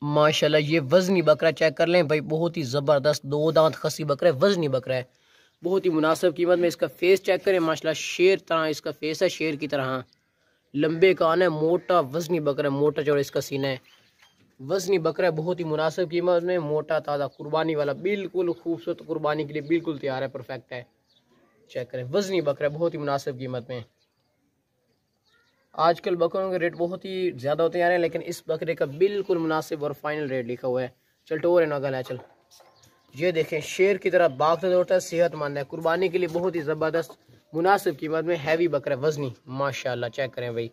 माशाल्लाह ये वजनी बकरा चेक कर लें भाई, बहुत ही ज़बरदस्त 2 दांत खसी बकरा है, वजनी बकरा है, बहुत ही मुनासिब कीमत में। इसका फेस चेक करें माशाल्लाह, शेर तरह इसका फेस है, शेर की तरह लंबे कान है, मोटा वजनी बकरा है, मोटा चौड़ा इसका सीना है, वजनी बकरा है, बहुत ही मुनासिब कीमत में, मोटा ताज़ा कुर्बानी वाला, बिल्कुल खूबसूरत, कुर्बानी के लिए बिल्कुल तैयार है, परफेक्ट है। चेक करें, वजनी बकरा है, बहुत ही मुनासिब कीमत में। आजकल बकरों के रेट बहुत ही ज़्यादा होते जा रहे हैं, लेकिन इस बकरे का बिल्कुल मुनासिब और फाइनल रेट लिखा हुआ है। चल टोर है नगल है। चल ये देखें, शेर की तरह भागता दौड़ता है, सेहतमंद है, कुर्बानी के लिए बहुत ही ज़बरदस्त मुनासिब कीमत में हैवी बकरा है, वजनी माशाल्लाह। चेक करें भाई,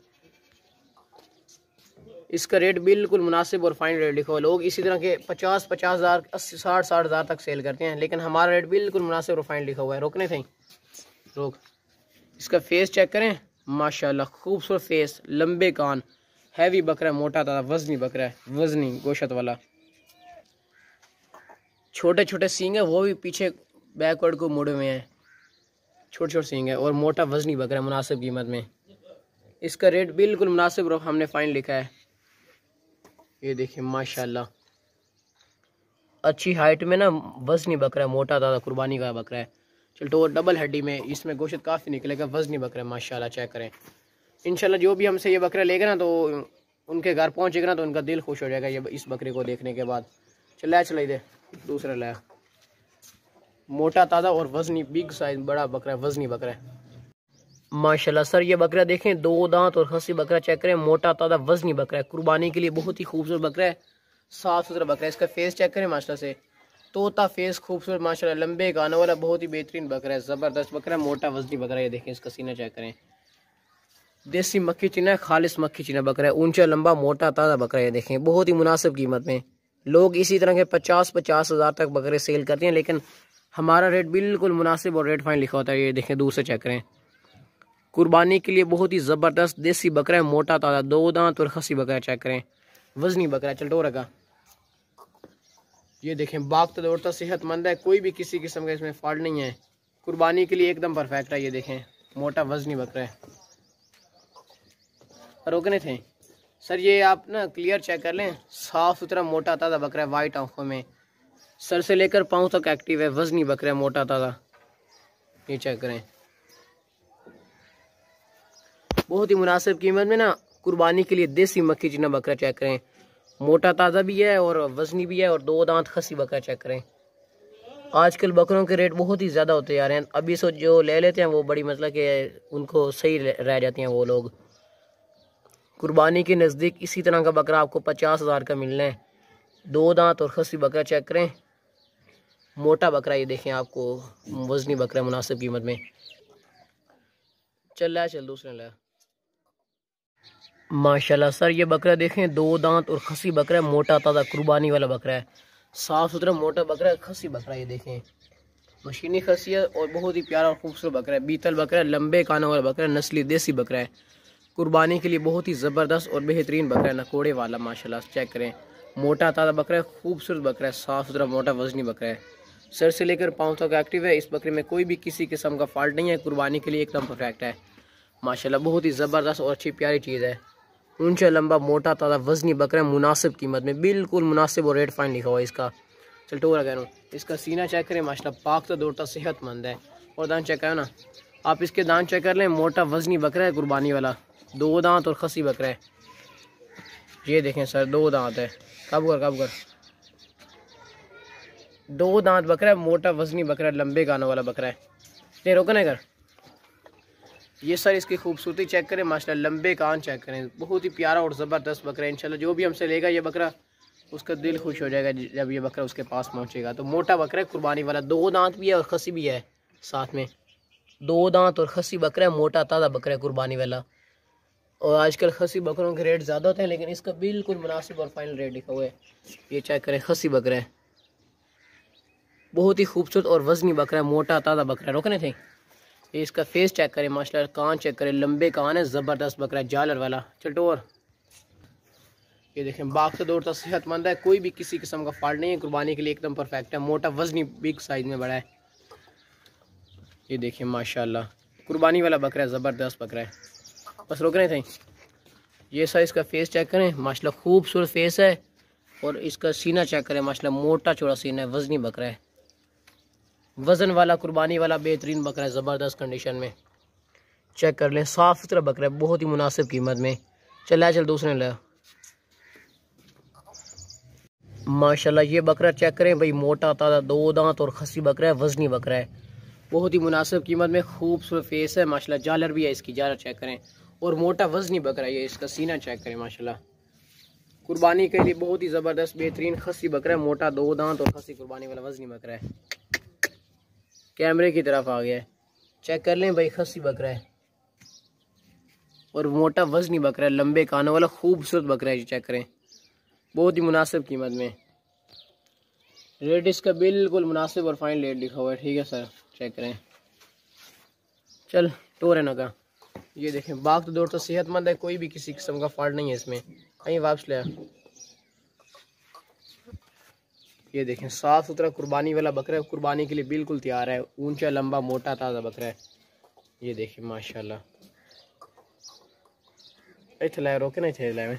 इसका रेट बिल्कुल मुनासिब और फाइन रेट लिखा हुआ। लोग इसी तरह के 50-50 हज़ार, 80-60 हज़ार तक सेल करते हैं, लेकिन हमारा रेट बिल्कुल मुनासिब और फाइन लिखा हुआ है। रोकने थे रोक। इसका फेस चेक करें माशाल्लाह, खूबसूरत फेस, लंबे कान, हैवी बकरा है, मोटा ताज़ा वजनी बकरा है, वजनी गोशत वाला। छोटे छोटे सींग है, वो भी पीछे बैकवर्ड को मुड़े हुए हैं, छोटे छोटे सींग है, और मोटा वजनी बकरा है, मुनासिब कीमत में। इसका रेट बिल्कुल मुनासिब और हमने फाइन लिखा है। ये देखिए माशाल्लाह, अच्छी हाइट में ना वजनी बकरा है, मोटा ताज़ा कुर्बानी का बकरा है। चल तो डबल हड्डी में, इसमें गोश्त काफ़ी निकलेगा, वजनी बकरा है माशाल्लाह। चेक करें, इंशाल्लाह जो भी हमसे ये बकरा लेगा ना, तो उनके घर पहुंचेगा ना, तो उनका दिल खुश हो जाएगा ये इस बकरे को देखने के बाद। चला दे दूसरा लाया, मोटा ताज़ा और वजनी, बिग साइज बड़ा बकरा है, वजनी बकरा है माशाल्लाह। सर ये बकरा देखें, 2 दांत और खसी बकरा चेक करें, मोटा ताज़ा वजनी बकरा है, कुर्बानी के लिए बहुत ही खूबसूरत बकरा है, साफ सुथरा बकरा है। इसका फेस चेक करें माशाल्लाह से, तोता फेस, खूबसूरत माशाल्लाह, लंबे गानों वाला, बहुत ही बेहतरीन बकरा है, ज़बरदस्त बकरा है, मोटा वजनी बकरा है। ये देखें, इसका सीना चेक करें, देसी मक्खी चीना है, खालिश मक्खी चीना बकरा है, ऊंचा लंबा मोटा ताज़ा बकरा है। ये देखें, बहुत ही मुनासिब कीमत में। लोग इसी तरह के 50-50 हज़ार तक बकरे सेल करते हैं, लेकिन हमारा रेट बिल्कुल मुनासिब और रेट फाइन लिखा होता है। ये देखें, दूर से चेक करें, कुर्बानी के लिए बहुत ही ज़बरदस्त देसी बकरा है, मोटा ताज़ा 2 दांत और खसी बकरा। चेक करें, वजनी बकरा है, चलटो रखा। ये देखें, भागता दौड़ता सेहतमंद है, कोई भी किसी किस्म का इसमें फॉल्ट नहीं है, कुर्बानी के लिए एकदम परफेक्ट है। ये देखें, मोटा वजनी बकरा है। रोकने थे सर, ये आप ना क्लियर चेक कर लें, साफ सुथरा मोटा ताज़ा बकरा है, वाइट आंखों में, सर से लेकर पाँव तक एक्टिव है, वजनी बकरा है, मोटा ताज़ा। ये चेक करें, बहुत ही मुनासिब कीमत में ना, कुर्बानी के लिए देसी मक्खी चीना बकरा। चेक करें, मोटा ताज़ा भी है और वजनी भी है, और 2 दांत खसी बकरा। चेक करें, आजकल बकरों के रेट बहुत ही ज़्यादा होते जा रहे हैं, अभी से जो ले लेते हैं वो बड़ी मतलब कि उनको सही रह जाते हैं वो लोग। कुर्बानी के नज़दीक इसी तरह का बकरा आपको 50 हज़ार का मिलना है, 2 दांत और खसी बकरा। चेक करें, मोटा बकरा। ये देखें, आपको वजनी बकरा मुनासिब कीमत में। चल दूसरे ला माशाल्लाह। सर ये बकरा देखें, 2 दांत और खसी बकरा है, मोटा ताज़ा कुर्बानी वाला बकरा है, साफ़ सुथरा मोटा बकरा है, खसी बकरा। ये देखें, मशीनी खसी है और बहुत ही प्यारा और खूबसूरत बकरा है, बीतल बकरा है, लंबे कानों वाला बकरा है, नस्ली देसी बकरा है, कुर्बानी के लिए बहुत ही ज़बरदस्त और बेहतरीन बकरा है, नकोड़े वाला माशाल्लाह। चेक करें, मोटा ताज़ा बकरा है, खूबसूरत बकरा है, साफ़ सुथरा मोटा वजनी बकरा है, सर से लेकर पाँव तक एक्टिव है। इस बकरे में कोई भी किसी किस्म का फॉल्ट नहीं है, कुर्बानी के लिए एकदम परफेक्ट है माशाल्लाह। बहुत ही ज़बरदस्त और अच्छी प्यारी चीज़ है, ऊंचा लंबा मोटा ताज़ा वजनी बकरा, मुनासिब कीमत में, बिल्कुल मुनासिब और रेट फाइन लिखा हुआ है इसका। चल टोरा कह रहा हूँ, इसका सीना चेक करें माशाल्लाह, पाकता दौड़ता सेहतमंद है, और दांत चेक करें ना आप, इसके दांत चेक कर लें, मोटा वजनी बकरा है, कुर्बानी वाला, 2 दांत और खसी बकरा है। ये देखें सर, 2 दांत है, कब कर 2 दांत बकरा है, मोटा वजनी बकरा, लंबे गानों वाला बकरा है। नहीं रोकना कर। ये सर इसकी खूबसूरती चेक करें माशाल्लाह, लंबे कान चेक करें, बहुत ही प्यारा और ज़बरदस्त बकरा है। इंशाल्लाह जो भी हमसे लेगा ये बकरा, उसका दिल खुश हो जाएगा जब ये बकरा उसके पास पहुंचेगा। तो मोटा बकरा है, कुर्बानी वाला, 2 दांत भी है और खसी भी है साथ में, 2 दांत और खसी बकरा है, मोटा ताज़ा बकरा है, कुर्बानी वाला। और आजकल खसी बकरों के रेट ज़्यादा होते हैं, लेकिन इसका बिल्कुल मुनासिब और फाइनल रेट लिखा हुआ है। ये चेक करें, खसी बकरा है, बहुत ही खूबसूरत और वजनी बकरा है, मोटा ताज़ा बकरा है। रोकने थे, ये इसका फेस चेक करें माशाल्लाह, कान चेक करें, लंबे कान है, ज़बरदस्त बकरा है, जालर वाला। चलटोर, ये देखें, भागता दौड़ता सेहतमंद है, कोई भी किसी किस्म का फॉल्ट नहीं है, कुर्बानी के लिए एकदम परफेक्ट है, मोटा वजनी बिग साइज में बड़ा है। ये देखें माशाल्लाह, कुर्बानी वाला बकरा है, ज़बरदस्त बकरा है। बस रोक रहे थे, ये सर इसका फेस चेक करें माशाल्लाह, खूबसूरत फेस है और इसका सीना चेक करें माशाल्लाह, मोटा चौड़ा सीना है, वजनी बकरा है, वज़न वाला कुर्बानी वाला बेहतरीन बकरा है, ज़बरदस्त कंडीशन में। चेक कर लें, साफ़ सुथरा बकरा है, बहुत ही मुनासिब कीमत में। चल दूसरे ले माशाल्लाह। ये बकरा चेक करें भाई, मोटा ताज़ा 2 दांत और खसी बकरा है, वजनी बकरा है, बहुत ही मुनासिब कीमत में। खूबसूरत फेस है माशाल्लाह, जालर भी है इसकी, जालर चेक करें, और मोटा वजनी बकरा है। ये इसका सीना चेक करें माशाल्लाह, कुर्बानी के लिए बहुत ही ज़बरदस्त बेहतरीन खसी बकरा है, मोटा 2 दांत और खसी कुर्बानी वाला वजनी बकरा है। कैमरे की तरफ आ गया है, चेक कर लें भाई, खसी बकरा है और मोटा वजनी बकरा है, लंबे कानों वाला खूबसूरत बकरा है। चेक करें, बहुत ही मुनासिब कीमत में। रेट इसका बिल्कुल मुनासिब और फाइन रेट लिखा हुआ है, ठीक है सर। चेक करें, चल टोर है ना का। ये देखें, बाग तो दौड़ तो सेहतमंद है, कोई भी किसी किस्म का फॉल्ट नहीं है इसमें। कहीं वापस ले, ये देखें, साफ सुथरा कुर्बानी वाला बकरा है, कुर्बानी के लिए बिल्कुल तैयार है, ऊंचा लंबा मोटा ताज़ा बकरा है। ये देखिए माशाल्लाह, इथे रोके ना, इथे में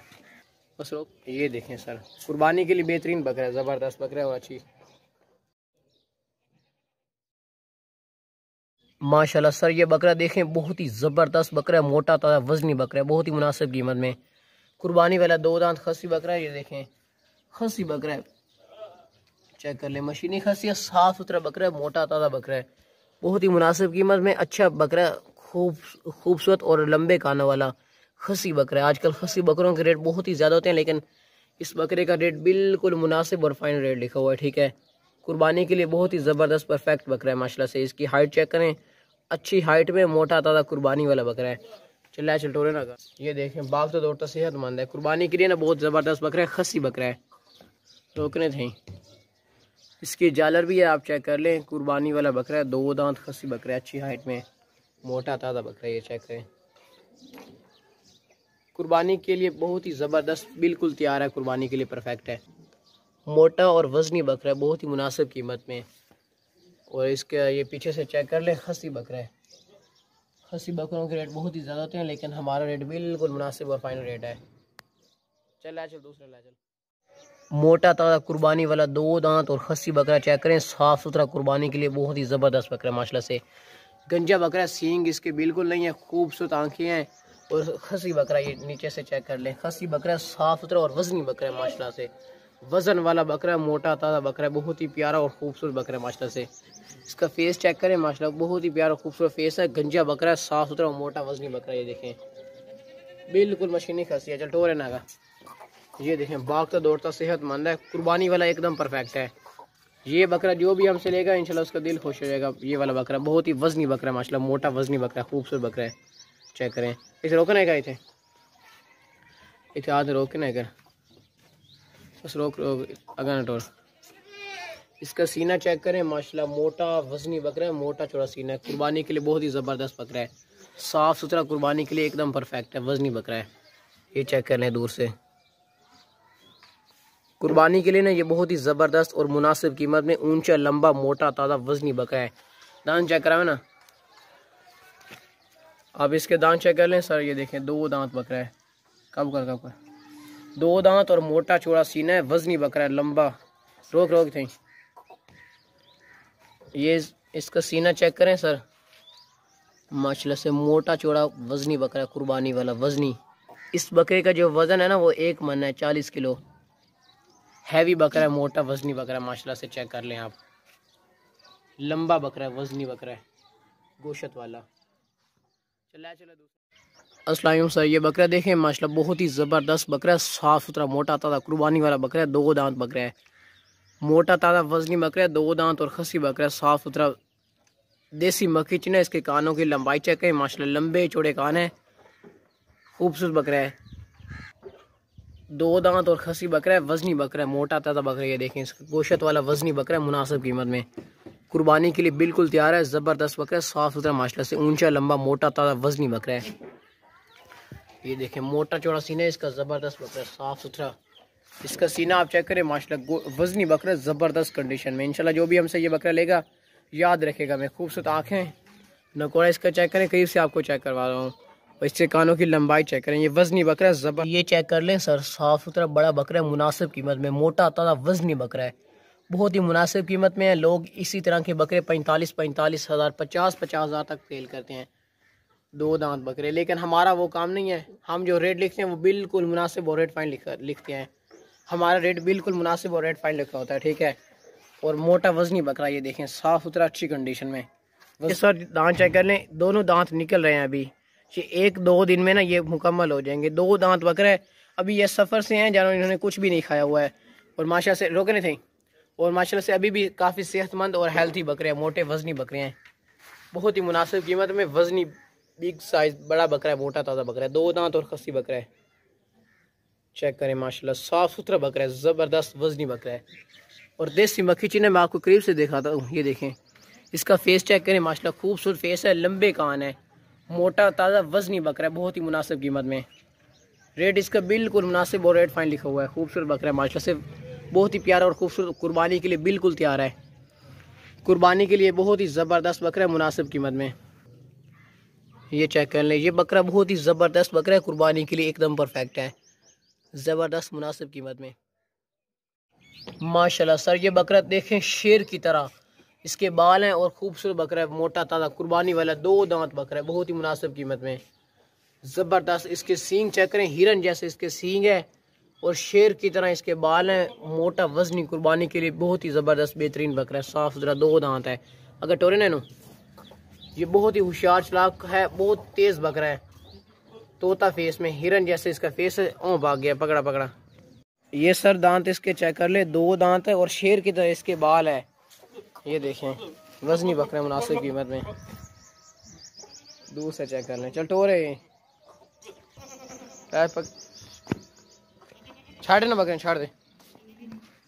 बस रोक। ये देखें सर, कुर्बानी के लिए बेहतरीन बकरा है, ज़बरदस्त बकरा है और अच्छी माशाल्लाह। सर ये बकरा देखें, बहुत ही ज़बरदस्त बकरा है, मोटा ताज़ा वजनी बकरा है, बहुत ही मुनासिब कीमत में। कुर्बानी वाला 2 दांत खसी बकरा है। ये देखें, खसी बकरा है, चेक कर ले, मशीनी खसी है, साफ सुथरा बकरा है, मोटा ताज़ा बकरा है, बहुत ही मुनासिब कीमत में। अच्छा बकरा, खूबसूरत और लंबे कानों वाला खसी बकरा है। आजकल खसी बकरों के रेट बहुत ही ज़्यादा होते हैं, लेकिन इस बकरे का रेट बिल्कुल मुनासिब और फाइन रेट लिखा हुआ है, ठीक है। कुर्बानी के लिए बहुत ही ज़बरदस्त परफेक्ट बकरा है माशाल्लाह से। इसकी हाइट चेक करें, अच्छी हाइट में मोटा ताज़ा कुर्बानी वाला बकरा है। चल टोरे ना का। ये देखें, बाग तो दौड़ता सेहतमंद है, कुर्बानी के लिए ना बहुत ज़बरदस्त बकरा है, खसी बकरा है। रोकने थे, इसकी जालर भी है, आप चेक कर लें। कुर्बानी वाला बकरा है, 2 दांत खसी बकरा है, अच्छी हाइट में, मोटा ताज़ा बकरा है। ये चेक करें, कुर्बानी के लिए बहुत ही ज़बरदस्त, बिल्कुल तैयार है, कुर्बानी के लिए परफेक्ट है, मोटा और वजनी बकरा है, बहुत ही मुनासिब कीमत में। और इसके ये पीछे से चेक कर लें, खसी बकरा है। खसी बकरों के रेट बहुत ही ज़्यादा होते हैं, लेकिन हमारा रेट बिल्कुल मुनासिब और फाइनल रेट है। चल दूसरा ला चल। मोटा ताज़ा कुर्बानी वाला 2 दांत और खसी बकरा चेक करें, साफ़ सुथरा, कुर्बानी के लिए बहुत ही ज़बरदस्त बकरा माशाल्लाह से। गंजा बकरा, सींग इसके बिल्कुल नहीं है, खूबसूरत आँखें हैं, और खसी बकरा ये नीचे से चेक कर लें, खसी बकरा साफ़ सुथरा और वजनी बकरा है माशाल्लाह से। वज़न वाला बकरा, मोटा ताज़ा बकरा, बहुत ही प्यारा और खूबसूरत बकरा है माशाल्लाह से। इसका फेस चेक करें माशाल्लाह, बहुत ही प्यारा खूबसूरत फेस है, गंजा बकरा है, साफ़ सुथरा और मोटा वजनी बकरा। ये देखें, बिल्कुल मशीनी खसी है। चल टोरे ना का। ये देखें, भागता दौड़ता सेहतमंद है, कुर्बानी वाला एकदम परफेक्ट है। ये बकरा जो भी हमसे लेगा इंशाल्लाह उसका दिल खुश हो जाएगा। ये वाला बकरा बहुत ही वजनी बकरा है माशाल्लाह, मोटा वजनी बकरा, खूबसूरत बकरा है। चेक करें, इसे रोकना है, इथे इथे हाथ रोकना है, बस रोक अगर टोर। इसका सीना चेक करें माशाल्लाह, मोटा वजनी बकरा है, मोटा चौड़ा सीना है, कुर्बानी के लिए बहुत ही ज़बरदस्त बकरा है, साफ़ सुथरा, कुर्बानी के लिए एकदम परफेक्ट है, वजनी बकरा है। ये चेक कर लें दूर से, कुर्बानी के लिए ना ये बहुत ही ज़बरदस्त और मुनासिब कीमत में, ऊंचा लंबा मोटा ताज़ा वजनी बकरा है। दांत चेक करावे ना, आप इसके दांत चेक कर लें सर। ये देखें, 2 दांत बकरा है, कब कर 2 दांत और मोटा चौड़ा सीना है, वजनी बकरा है, लंबा। रोक थे, ये इसका सीना चेक करें सर, माशाल्लाह से मोटा चौड़ा वजनी बकरा है, कुर्बानी वाला वजनी। इस बकरे का जो वज़न है ना वो 1 मन है, 40 किलो। हैवी बकरा है, मोटा वजनी बकरा है माशाल्लाह से। चेक कर लें आप, लंबा बकरा है, वजनी बकरा है, गोशत वाला। चला दूसरा। अस्सलाम वालेकुम सर, ये बकरा देखें माशाल्लाह, बहुत ही ज़बरदस्त बकरा है, साफ़ सुथरा, मोटा ताज़ा, कुर्बानी वाला बकरा है, 2 दांत बकरा है, मोटा ताज़ा वजनी बकरा है, 2 दांत और खसी बकरा है, साफ़ सुथरा देसी मक्खी चिन्ह। इसके कानों की लंबाई चेक करें माशाल्लाह, लंबे चौड़े कान है, खूबसूरत बकरा है, 2 दांत और खसी बकरा है, वजनी बकरा है, मोटा ताज़ा बकरा है। ये देखें, इसका गोशत वाला वजनी बकरा है, मुनासिब कीमत में, कुर्बानी के लिए बिल्कुल तैयार है, ज़बरदस्त बकरा है, साफ़ सुथरा माशाल्लाह से, ऊंचा लंबा मोटा ताज़ा वजनी बकरा है। ये देखें, मोटा चौड़ा सीना है इसका, ज़बरदस्त बकरा है, साफ़ सुथरा। इसका सीना आप चेक करें माशाल्लाह, वजनी बकरा है, ज़बरदस्त कंडीशन में। इंशाल्लाह जो भी हमसे ये बकरा लेगा याद रखेगा मैं, खूबसूरत आँखें, नकोड़ा इसका चेक करें, करीब से आपको चेक करवा रहा हूँ, और इससे कानों की लंबाई चेक करें, ये वजनी बकरा है जबर। ये चेक कर लें सर, साफ सुथरा बड़ा बकरा है, मुनासिब कीमत में, मोटा ताज़ा वजनी बकरा है, बहुत ही मुनासिब कीमत में है। लोग इसी तरह के बकरे 45-45 हज़ार 50-50 हज़ार तक सेल करते हैं, 2 दांत बकरे। लेकिन हमारा वो काम नहीं है, हम जो रेट लिखते हैं वो बिल्कुल मुनासिब और रेट फाइन लिखते हैं। हमारा रेट बिल्कुल मुनासिब और रेट फाइन लिखा होता है, ठीक है। और मोटा वजनी बकरा, ये देखें साफ़ सुथरा अच्छी कंडीशन में। सर दांत चेक कर लें, दोनों दांत निकल रहे हैं अभी, ये 1-2 दिन में ना ये मुकम्मल हो जाएंगे। 2 दांत बकरा है, अभी ये सफ़र से हैं जानवर, इन्होंने कुछ भी नहीं खाया हुआ है और माशाल्लाह से रोकने थे, और माशाल्लाह से अभी भी काफ़ी सेहतमंद और हेल्थी बकरे हैं, मोटे वजनी बकरे हैं, बहुत ही मुनासिब कीमत में। वजनी बिग साइज बड़ा बकरा है, मोटा ताज़ा बकरा है, 2 दांत और खस्सी बकरा है। चेक करें माशाल्लाह साफ़ सुथरा बकरा है, ज़बरदस्त वजनी बकरा है। और देसी मक्खी चीने मैं आपको करीब से दिखाता हूँ, ये देखें इसका फेस चेक करें माशाल्लाह, खूबसूरत फेस है, लंबे कान है, मोटा ताज़ा वजनी बकरा है, बहुत ही मुनासिब कीमत में। रेट इसका बिल्कुल मुनासिब और रेट फाइन लिखा हुआ है। खूबसूरत बकरा है माशाल्लाह से, बहुत ही प्यारा और खूबसूरत, कुर्बानी के लिए बिल्कुल तैयार है, कुर्बानी के लिए बहुत ही ज़बरदस्त बकरा है, मुनासिब कीमत में। ये चेक कर लें, ये बकरा बहुत ही ज़बरदस्त बकरा है, कुर्बानी के लिए एकदम परफेक्ट है, ज़बरदस्त मुनासिब कीमत में माशाल्लाह। सर ये बकरा देखें शेर की तरह इसके बाल हैं और खूबसूरत बकरा है, मोटा ताज़ा कुर्बानी वाला 2 दांत बकरा है, बहुत ही मुनासिब कीमत में, ज़बरदस्त। इसके सींग चेक करें, हिरन जैसे इसके सींग है और शेर की तरह इसके बाल हैं, मोटा वजनी, कुर्बानी के लिए बहुत ही ज़बरदस्त बेहतरीन बकरा है, साफ़ सुथरा 2 दांत है। अगर टोरे नैनो ये बहुत ही होशियार चलाक है, बहुत तेज़ बकरा है, तोता फेस में, हिरन जैसे इसका फेस है। ओ भाग गया, पकड़ा पकड़ा। ये सर दांत इसके चेक कर ले, 2 दांत है और शेर की तरह इसके बाल है, ये देखें वजनी बकरा मुनासिब कीमत में। दूर से चेक कर लें, चल टोरे छाड़ ना बकरे, छाड़ दे,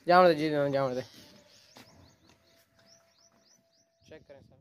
जाने दे जी, जाने दे। चेक करें सर।